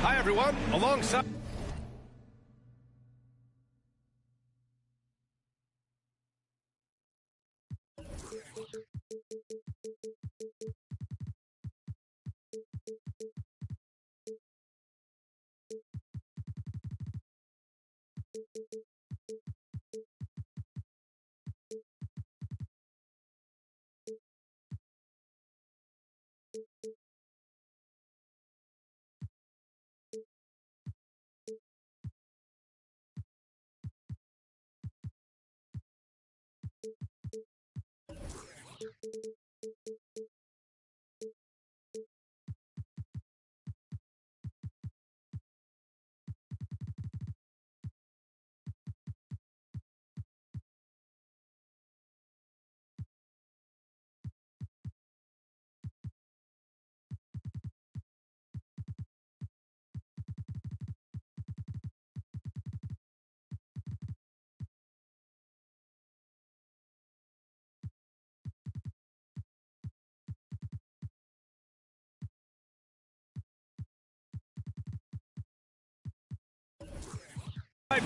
Hi, everyone. Alongside...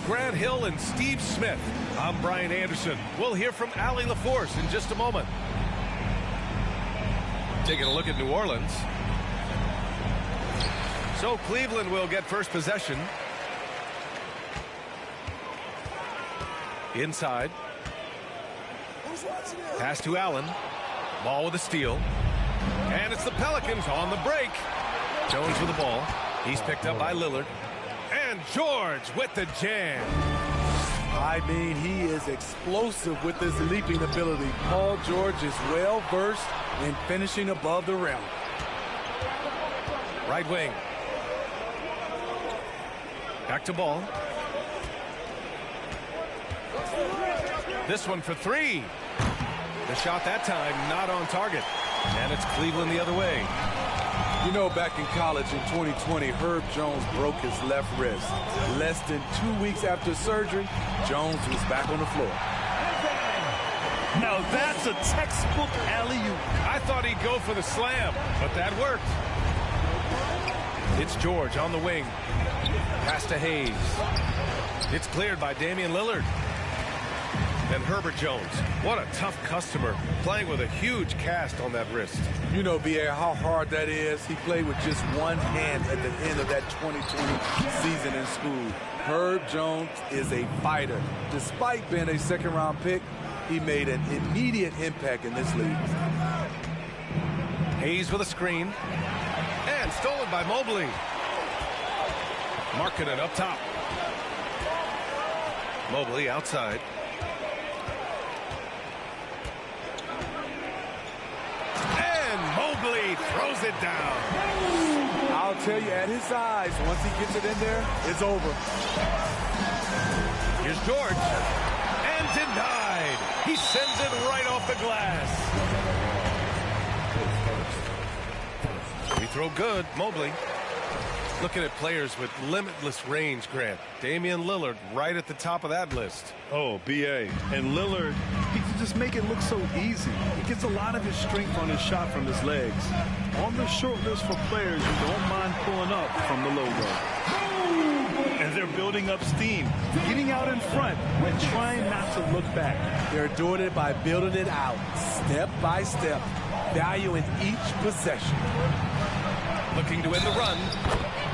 Grant Hill and Steve Smith. I'm Brian Anderson. We'll hear from Allie LaForce in just a moment. Taking a look at New Orleans. So Cleveland will get first possession. Inside. Pass to Allen. Ball with a steal. And it's the Pelicans on the break. Jones with the ball. He's picked up by Lillard. And George with the jam. I mean, he is explosive with his leaping ability. Paul George is well-versed in finishing above the rim. Right wing. Back to ball. This one for three. The shot that time not on target. And it's Cleveland the other way. You know, back in college in 2020, Herb Jones broke his left wrist. Less than 2 weeks after surgery, Jones was back on the floor. Now that's a textbook alley-oop. I thought he'd go for the slam, but that worked. It's George on the wing. Pass to Hayes. It's cleared by Damian Lillard. And Herbert Jones, what a tough customer, playing with a huge cast on that wrist. You know, B.A., how hard that is. He played with just one hand at the end of that 2020 season in school. Herb Jones is a fighter. Despite being a second-round pick, he made an immediate impact in this league. Hayes with a screen. And stolen by Mobley. Marking it up top. Mobley outside. Mobley throws it down. I'll tell you, at his size, once he gets it in there, it's over. Here's George. And denied. He sends it right off the glass. Free throw good. Mobley. Looking at players with limitless range, Grant. Damian Lillard right at the top of that list. Oh, B.A. And Lillard, he can just make it look so easy. He gets a lot of his strength on his shot from his legs. On the short list for players who don't mind pulling up from the logo. And they're building up steam, getting out in front and trying not to look back. They're doing it by building it out, step by step, valuing each possession. Looking to end the run.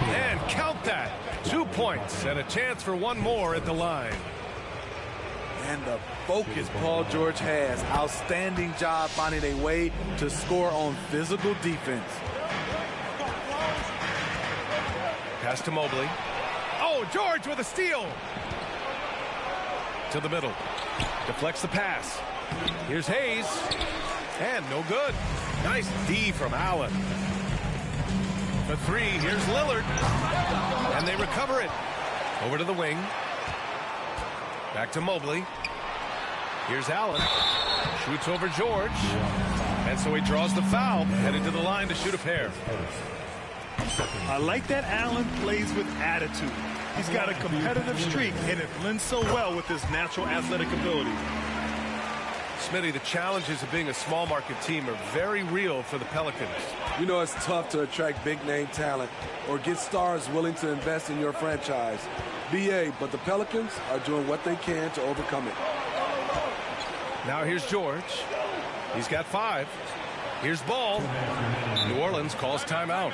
And count that. 2 points and a chance for one more at the line. And the focus Paul George has. Outstanding job finding a way to score on physical defense. Pass to Mobley. Oh, George with a steal. To the middle. Deflects the pass. Here's Hayes. And no good. Nice D from Allen. For three, here's Lillard. And they recover it. Over to the wing. Back to Mobley. Here's Allen. Shoots over George. And so he draws the foul. Headed to the line to shoot a pair. I like that Allen plays with attitude. He's got a competitive streak, and it blends so well with his natural athletic ability. Smitty, the challenges of being a small market team are very real for the Pelicans. You know, it's tough to attract big-name talent or get stars willing to invest in your franchise. BA, but the Pelicans are doing what they can to overcome it. Now here's George. He's got 5. Here's Ball. New Orleans calls timeout.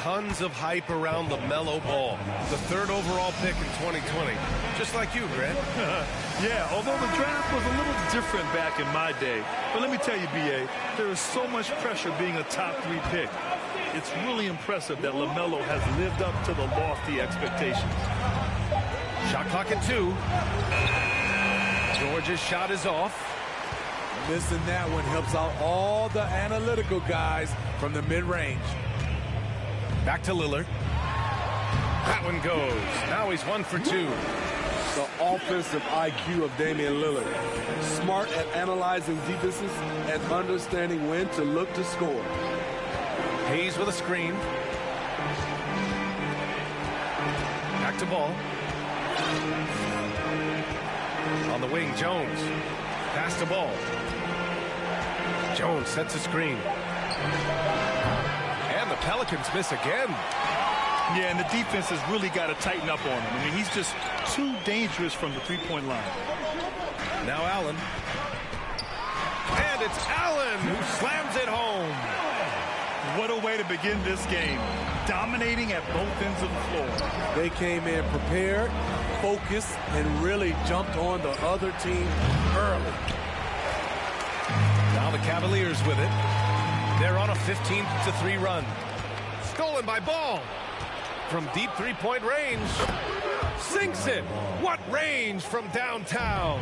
Tons of hype around LaMelo Ball, the 3rd overall pick in 2020. Just like you, Grant. Yeah, although the draft was a little different back in my day. But let me tell you, B.A., there is so much pressure being a top 3 pick. It's really impressive that LaMelo has lived up to the lofty expectations. Shot clock at 2. George's shot is off. Missing that one helps out all the analytical guys from the mid-range. Back to Lillard. That one goes. Now he's 1 for 2. The offensive IQ of Damian Lillard. Smart at analyzing defenses and understanding when to look to score. Hayes with a screen. Back to Ball. On the wing, Jones. Pass to Ball. Jones sets a screen. And the Pelicans miss again. Yeah, and the defense has really got to tighten up on him. I mean, he's just too dangerous from the three-point line. Now Allen. And it's Allen who slams it home. What a way to begin this game. Dominating at both ends of the floor. They came in prepared, focused, and really jumped on the other team early. Now the Cavaliers with it. They're on a 15-3 run. Stolen by Ball. From deep three-point range. Sinks it. What range from downtown.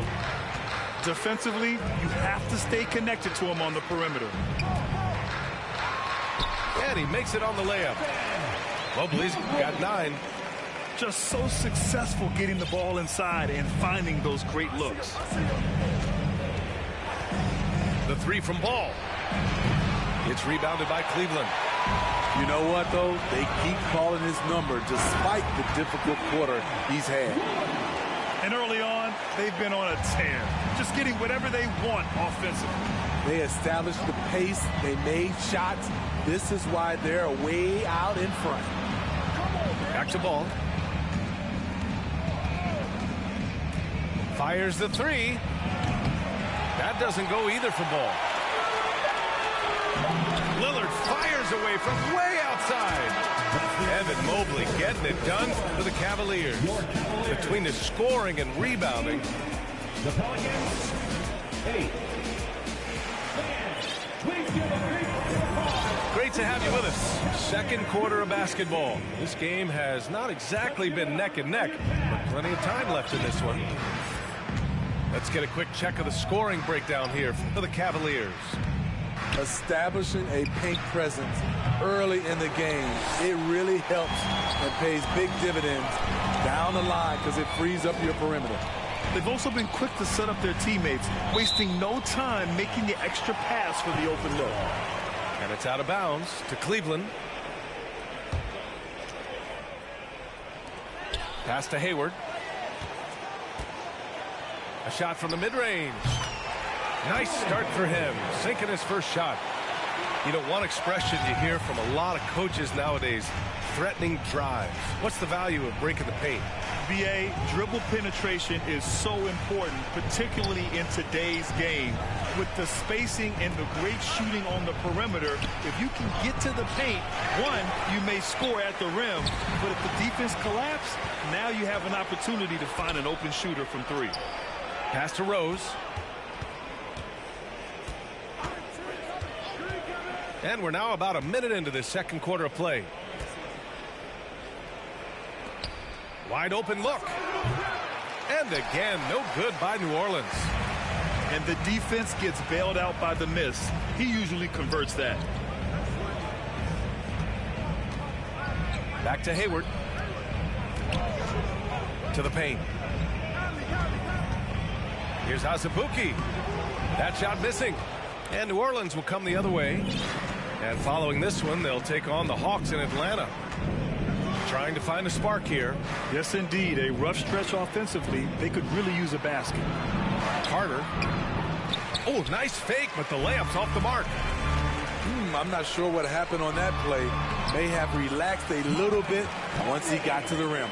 Defensively, you have to stay connected to him on the perimeter. And he makes it on the layup. Mobley's got 9. Just so successful getting the ball inside and finding those great looks. The 3 from Ball. It's rebounded by Cleveland. You know what, though? They keep calling his number despite the difficult quarter he's had. And early on, they've been on a tear. Just getting whatever they want offensively. They established the pace. They made shots. This is why they're way out in front. Back to Ball. Fires the 3. That doesn't go either for Ball. Lillard fires away from way outside. Evan Mobley getting it done for the Cavaliers. Between the scoring and rebounding. The Pelicans, 8. Great to have you with us. Second quarter of basketball. This game has not exactly been neck and neck, but plenty of time left in this one. Let's get a quick check of the scoring breakdown here for the Cavaliers. Establishing a paint presence early in the game, it really helps and pays big dividends down the line because it frees up your perimeter. They've also been quick to set up their teammates, wasting no time making the extra pass for the open look. And it's out of bounds to Cleveland. Pass to Hayward. A shot from the mid-range. Nice start for him, sinking his first shot. You know, one expression you hear from a lot of coaches nowadays, threatening drives. What's the value of breaking the paint? BA, dribble penetration is so important, particularly in today's game. With the spacing and the great shooting on the perimeter, if you can get to the paint, one, you may score at the rim, but if the defense collapses, now you have an opportunity to find an open shooter from 3. Pass to Rose. And we're now about a minute into this second quarter of play. Wide open look. And again, no good by New Orleans. And the defense gets bailed out by the miss. He usually converts that. Back to Hayward. To the paint. Here's Azubuike. That shot missing. And New Orleans will come the other way. And following this one, they'll take on the Hawks in Atlanta. Trying to find a spark here. Yes, indeed. A rough stretch offensively. They could really use a basket. Carter. Oh, nice fake, but the layup's off the mark. I'm not sure what happened on that play. May have relaxed a little bit once he got to the rim.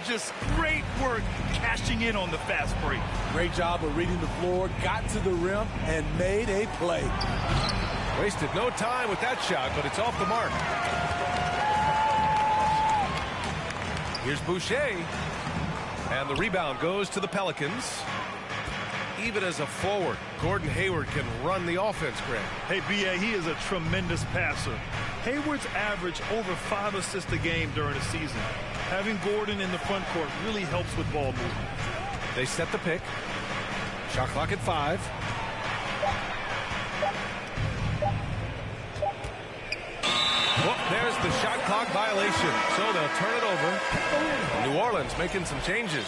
Just great work cashing in on the fast break. Great job of reading the floor, got to the rim, and made a play. Wasted no time with that shot, but it's off the mark. Here's Boucher. And the rebound goes to the Pelicans. Even as a forward, Gordon Hayward can run the offense, Greg. Hey, B.A., he is a tremendous passer. Hayward's averaged over 5 assists a game during the season. Having Gordon in the front court really helps with ball movement. They set the pick. Shot clock at 5. Oh, there's the shot clock violation. So they'll turn it over. New Orleans making some changes.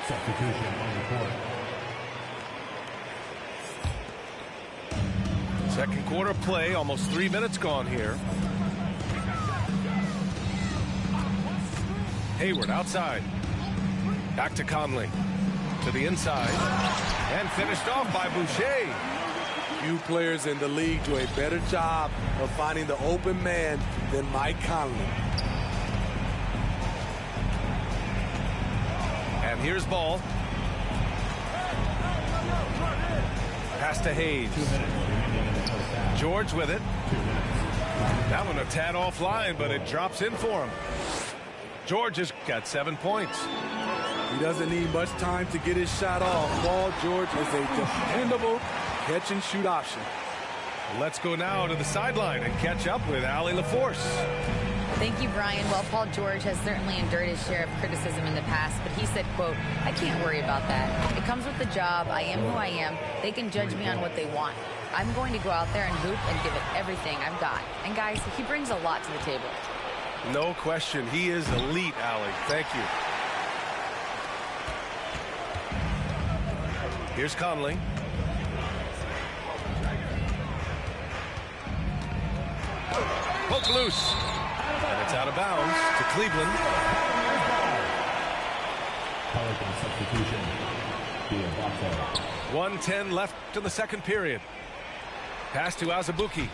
Substitution on the court. Second quarter play, almost 3 minutes gone here. Hayward outside. Back to Conley. To the inside. And finished off by Boucher. Few players in the league do a better job of finding the open man than Mike Conley. And here's ball. Pass to Hayes. George with it. That one a tad offline, but it drops in for him. George has got 7 points. He doesn't need much time to get his shot off. Paul George is a dependable catch-and-shoot option. Let's go now to the sideline and catch up with Allie LaForce. Thank you, Brian. Well, Paul George has certainly endured his share of criticism in the past, but he said, quote, "I can't worry about that. It comes with the job. I am who I am. They can judge me on what they want. I'm going to go out there and hoop and give it everything I've got." And guys, he brings a lot to the table. No question. He is elite, Allie. Thank you. Here's Conley. Poke loose. And it's out of bounds to Cleveland. Pelican substitution. 1:10 left in the second period. Pass to Azubuike.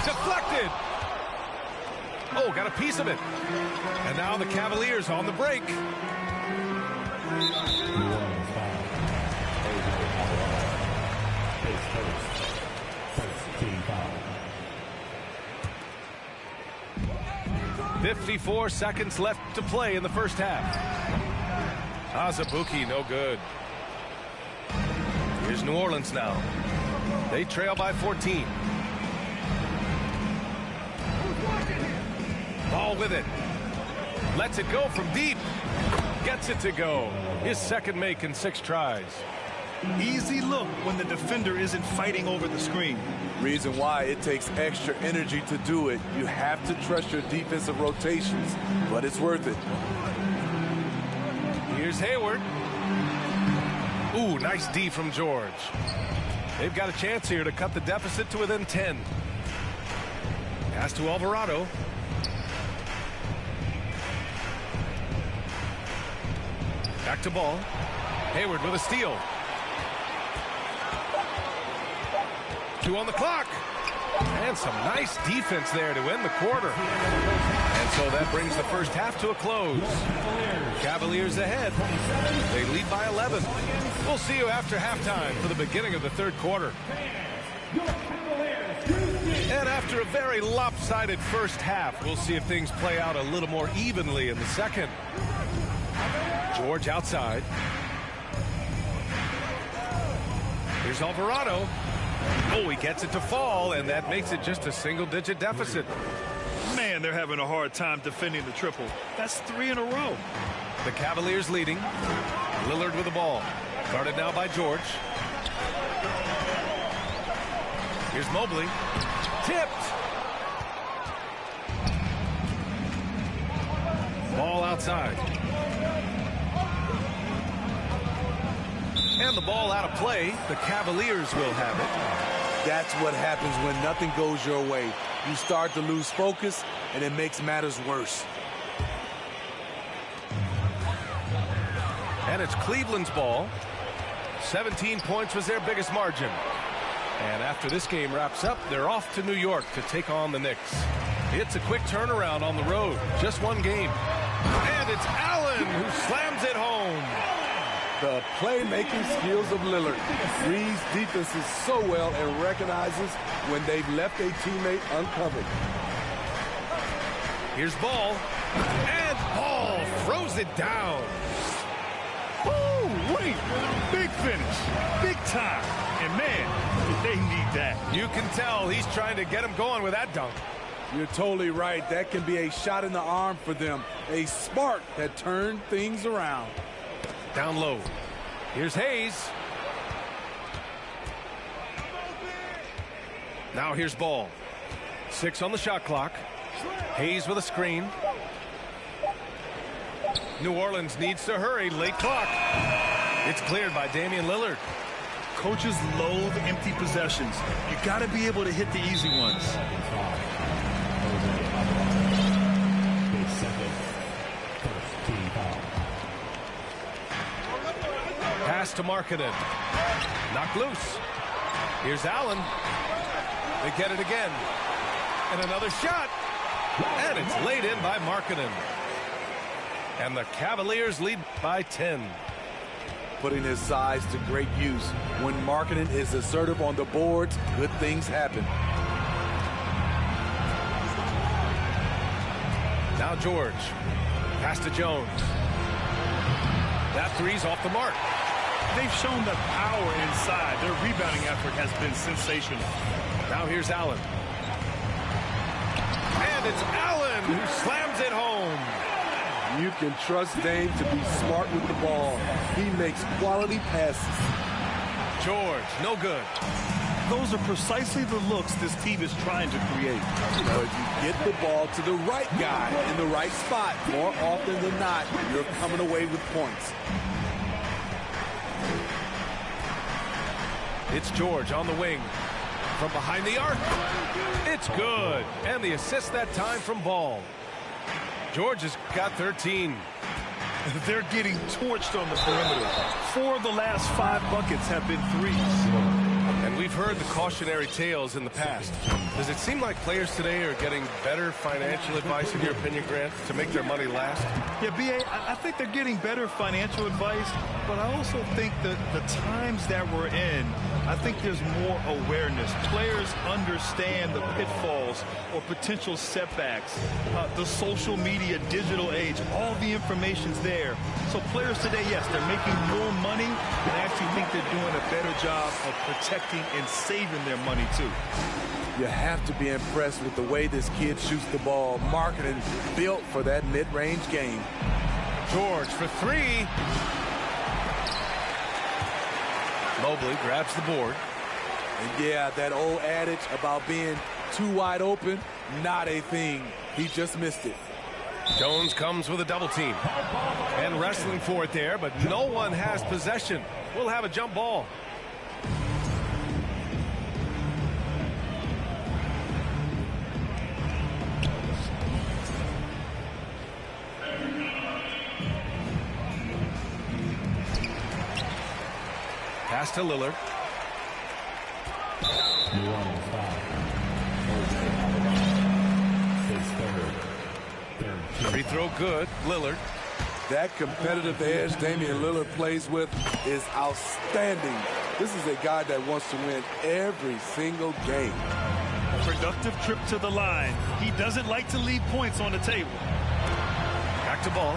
Deflected. Oh, got a piece of it. And now the Cavaliers on the break. New Orleans foul. First team foul. 54 seconds left to play in the first half. Azubuike, no good. Here's New Orleans now. They trail by 14. Ball with it. Lets it go from deep. Gets it to go. His second make in 6 tries. Easy look when the defender isn't fighting over the screen. Reason why it takes extra energy to do it. You have to trust your defensive rotations, but it's worth it. Here's Hayward. Ooh, nice D from George. They've got a chance here to cut the deficit to within 10. Pass to Alvarado. Back to ball. Hayward with a steal. 2 on the clock. And some nice defense there to end the quarter. And so that brings the first half to a close. Cavaliers ahead. They lead by 11. We'll see you after halftime for the beginning of the third quarter. And after a very lopsided first half, we'll see if things play out a little more evenly in the second. George outside. Here's Alvarado. Oh, he gets it to fall, and that makes it just a single-digit deficit. Man, they're having a hard time defending the triple. That's 3 in a row. The Cavaliers leading. Lillard with the ball. Guarded now by George. Here's Mobley. Tipped. Ball outside. And the ball out of play. The Cavaliers will have it. That's what happens when nothing goes your way. You start to lose focus, and it makes matters worse. And it's Cleveland's ball. 17 points was their biggest margin. And after this game wraps up, they're off to New York to take on the Knicks. It's a quick turnaround on the road. Just one game. And it's Allen who slams it home. The playmaking skills of Lillard reads defenses so well and recognizes when they've left a teammate uncovered. Here's Ball. And Ball throws it down. Oh, wait. Big finish. Big time. And, man, they need that. You can tell he's trying to get him going with that dunk. You're totally right. That can be a shot in the arm for them. A spark that turned things around. Down low. Here's Hayes. Now here's Ball. 6 on the shot clock. Hayes with a screen. New Orleans needs to hurry. Late clock. It's cleared by Damian Lillard. Coaches loathe empty possessions. You got to be able to hit the easy ones. Pass to Markkanen. Knocked loose. Here's Allen. They get it again. And another shot. And it's laid in by Markkanen. And the Cavaliers lead by 10. Putting his size to great use. When Markkanen is assertive on the boards, good things happen. Now George. Pass to Jones. That three's off the mark. They've shown the power inside. Their rebounding effort has been sensational. Now here's Allen. And it's Allen who slams it home. You can trust Dame to be smart with the ball. He makes quality passes. George, no good. Those are precisely the looks this team is trying to create. But you get the ball to the right guy in the right spot. More often than not, you're coming away with points. It's George on the wing. From behind the arc. It's good. And the assist that time from Ball. George has got 13. They're getting torched on the perimeter. 4 of the last 5 buckets have been threes. And we've heard the cautionary tales in the past. Does it seem like players today are getting better financial advice, in your opinion, Grant, to make their money last? Yeah, B.A., I think they're getting better financial advice, but I also think that the times that we're in, I think there's more awareness. Players understand the pitfalls or potential setbacks. The social media, digital age, all the information's there. So players today, yes, they're making more money, and I actually think they're doing a better job of protecting and saving their money, too. You have to be impressed with the way this kid shoots the ball. Markkanen built for that mid-range game. George for 3. Mobley grabs the board. And yeah, that old adage about being too wide open, not a thing. He just missed it. Jones comes with a double team. And wrestling for it there, but no one has possession. We'll have a jump ball. Pass to Lillard. New Orleans foul. His third. Free throw good. Lillard. That competitive edge Damian Lillard plays with is outstanding. This is a guy that wants to win every single game. Productive trip to the line. He doesn't like to leave points on the table. Back to Ball.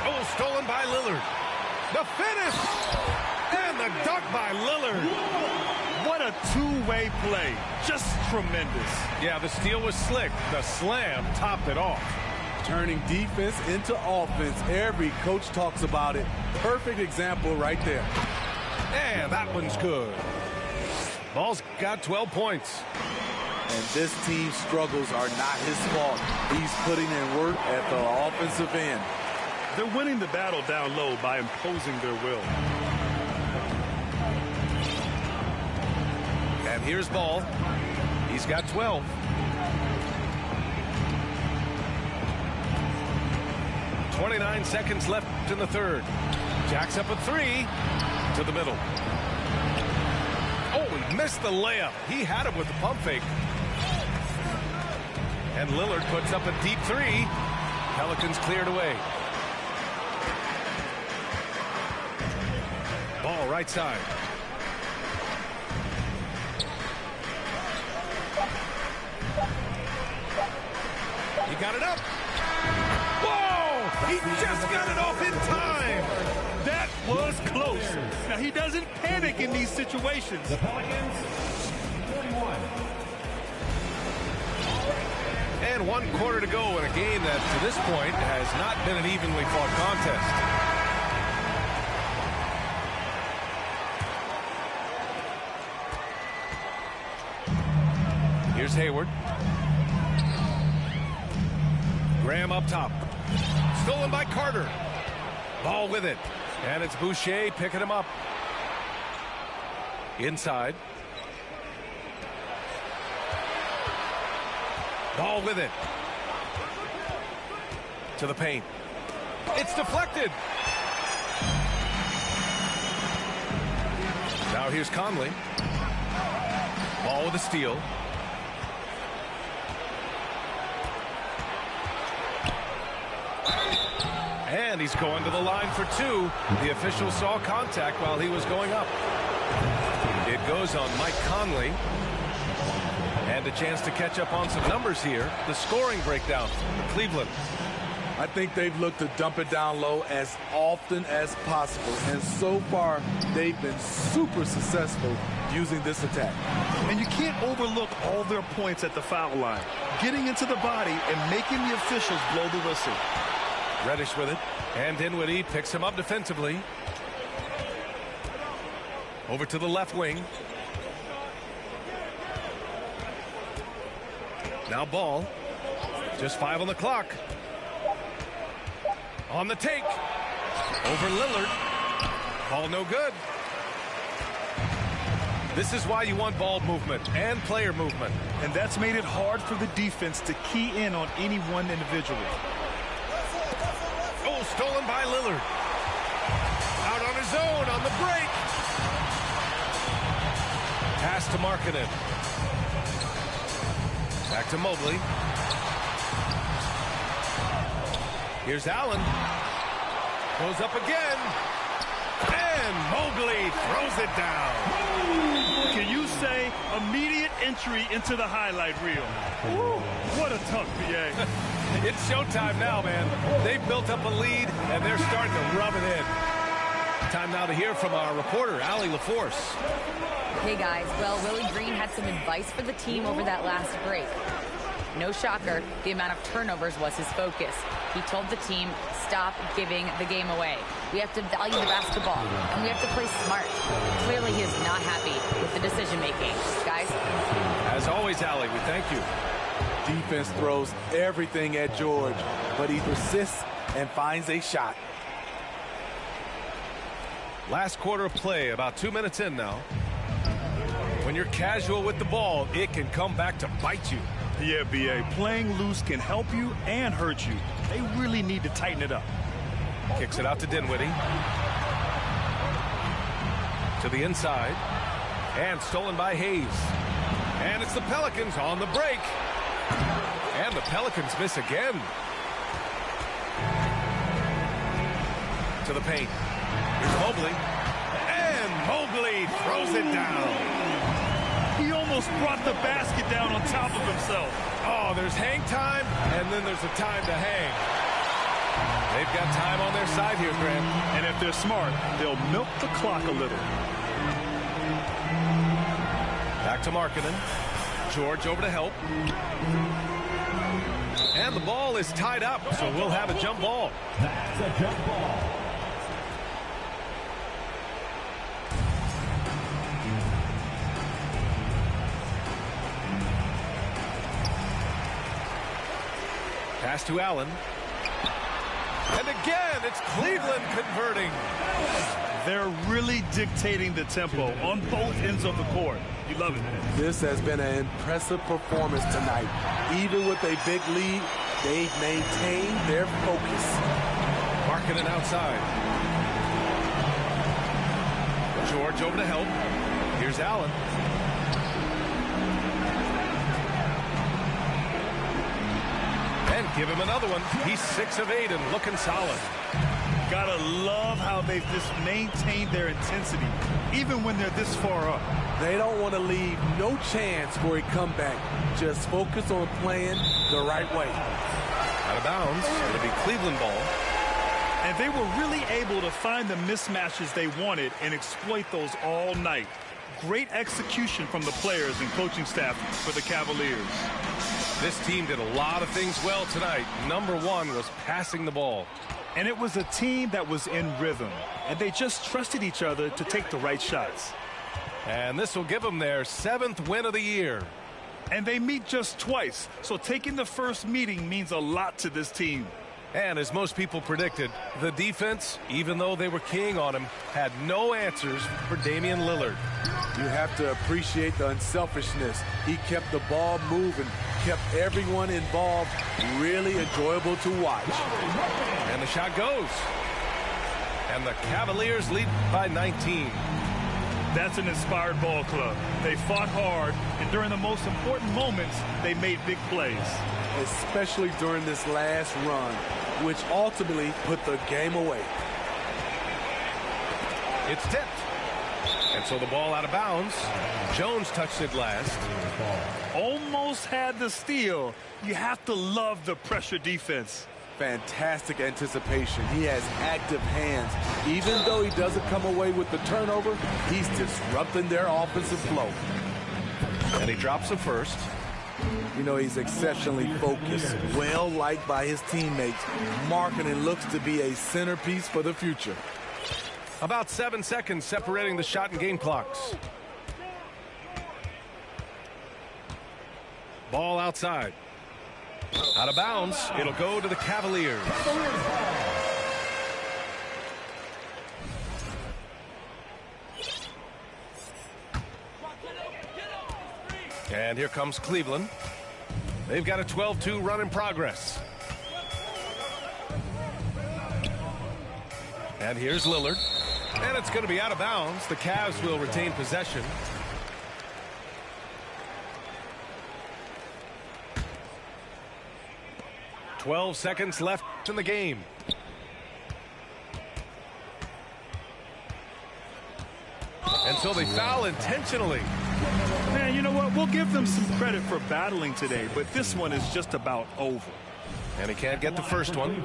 Oh, stolen by Lillard. The finish! And the dunk by Lillard. What a two-way play. Just tremendous. Yeah, the steal was slick. The slam topped it off. Turning defense into offense. Every coach talks about it. Perfect example right there. And that one's good. Ball's got 12 points. And this team's struggles are not his fault. He's putting in work at the offensive end. They're winning the battle down low by imposing their will. And here's Ball. He's got 12. .29 seconds left in the third. Jacks up a three to the middle. Oh, he missed the layup. He had him with the pump fake. And Lillard puts up a deep three. Pelicans cleared away. Ball right side. He got it up. Whoa! He just got it off in time. That was close. Now, he doesn't panic in these situations. The Pelicans, 41. And 1 quarter to go in a game that, to this point, has not been an evenly fought contest. Here's Hayward. Graham up top. Stolen by Carter. Ball with it. And it's Boucher picking him up. Inside. Ball with it. To the paint. It's deflected. Now here's Conley. Ball with a steal. And he's going to the line for two. The official saw contact while he was going up. It goes on Mike Conley. And a chance to catch up on some numbers here. The scoring breakdown for Cleveland. I think they've looked to dump it down low as often as possible. And so far, they've been super successful using this attack. And you can't overlook all their points at the foul line. Getting into the body and making the officials blow the whistle. Reddish with it. And Dinwiddie picks him up defensively. Over to the left wing. Now Ball. Just 5 on the clock. On the take. Over Lillard. Ball no good. This is why you want ball movement and player movement. And that's made it hard for the defense to key in on any one individual. Oh, stolen by Lillard. Out on his own on the break. Pass to Markkanen. Back to Mobley. Here's Allen. Goes up again. And Mobley throws it down. Can you say immediate entry into the highlight reel? Woo, what a tough PA. It's showtime now, man. They've built up a lead, and they're starting to rub it in. Time now to hear from our reporter, Allie LaForce. Hey, guys. Well, Willie Green had some advice for the team over that last break. No shocker, the amount of turnovers was his focus. He told the team, stop giving the game away. We have to value the basketball, and we have to play smart. Clearly, he is not happy with the decision-making. Guys? As always, Allie, we thank you. Defense throws everything at George, but he persists and finds a shot. Last quarter of play, about 2 minutes in now. When you're casual with the ball, it can come back to bite you. Yeah, B.A., playing loose can help you and hurt you. They really need to tighten it up. Kicks it out to Dinwiddie. To the inside. And stolen by Hayes. And it's the Pelicans on the break. And the Pelicans miss again. To the paint. Here's Mobley. And Mobley throws it down. He almost brought the basket down on top of himself. Oh, there's hang time, and then there's a time to hang. They've got time on their side here, Graham. And if they're smart, they'll milk the clock a little. Back to Markkanen. George over to help. And the ball is tied up, so we'll have a jump ball. That's a jump ball. Pass to Allen. And again, it's Cleveland converting. They're really dictating the tempo on both ends of the court. You love it. This has been an impressive performance tonight. Even with a big lead, they've maintained their focus. Markkanen outside. George over to help. Here's Allen. And give him another one. He's 6 of 8 and looking solid. Gotta love how they've just maintained their intensity, even when they're this far up. They don't want to leave no chance for a comeback. Just focus on playing the right way. Out of bounds. It'll be Cleveland ball. And they were really able to find the mismatches they wanted and exploit those all night. Great execution from the players and coaching staff for the Cavaliers. This team did a lot of things well tonight. Number one was passing the ball. And it was a team that was in rhythm, and they just trusted each other to take the right shots. And this will give them their 7th win of the year. And they meet just twice, so taking the first meeting means a lot to this team. And as most people predicted, the defense, even though they were keying on him, had no answers for Damian Lillard. You have to appreciate the unselfishness. He kept the ball moving, kept everyone involved, really enjoyable to watch. And the shot goes. And the Cavaliers lead by 19. That's an inspired ball club. They fought hard, and during the most important moments, they made big plays. Especially during this last run, which ultimately put the game away. It's tipped. And so the ball out of bounds. Jones touched it last. Almost had the steal. You have to love the pressure defense. Fantastic anticipation. He has active hands. Even though he doesn't come away with the turnover, he's disrupting their offensive flow. And he drops the first. You know, he's exceptionally focused, well liked by his teammates. Marketing looks to be a centerpiece for the future. About 7 seconds separating the shot and game clocks. Ball outside. Out of bounds. It'll go to the Cavaliers. And here comes Cleveland. They've got a 12-2 run in progress. And here's Lillard. And it's going to be out of bounds. The Cavs will retain possession. "12 seconds left in the game. And so they foul intentionally. Man, you know what? We'll give them some credit for battling today, but this one is just about over. And he can't get the first one.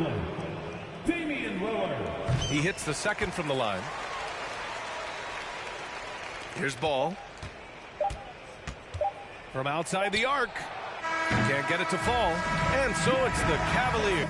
Damian Lillard. He hits the second from the line. Here's ball. From outside the arc. Can't get it to fall. And so it's the Cavaliers.